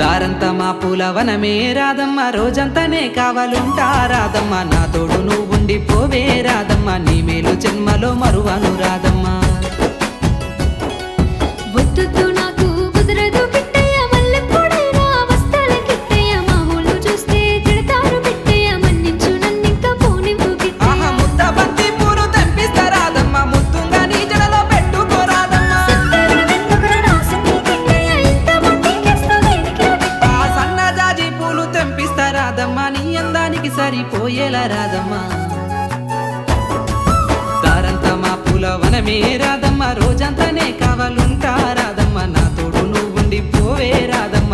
దారంతా మా పూలవనమే రాదమ్మ, రోజంతానే కావాలుంటా రాదమ్మ, నా తోడు నువ్వు ఉండిపోవే రాదమ్మ, నీ మేలు జన్మలో మరువను రాదమ్మ. వద్దు నాకు కుదరదు కిట్టయ్య, మల్లెపూడైనా వస్తాల కిట్టయ్య, మామూలు చూస్తే తిడతారు కిట్టయ్య, మన్నించు నన్నింకా పోనివ్వు కిట్టయ్య. ఆహా ముద్ద బంతి పూలు తెంపిస్తా రాదమ్మ, ముద్దుగా నీ జడలో పెట్టుకోరాదమ్మ. ఆ సన్నజాజి పూలు తెంపిస్తా రాదమ్మ, నీ అందానికి సరిపోయేలా రాదమ్మ. దారంతా మా పూలవనమే రాదమ్మ, రోజంతానే కావాలుంటా రాదమ్మ, నా తోడు నువ్వు ఉండిపోవే రాదమ్మ.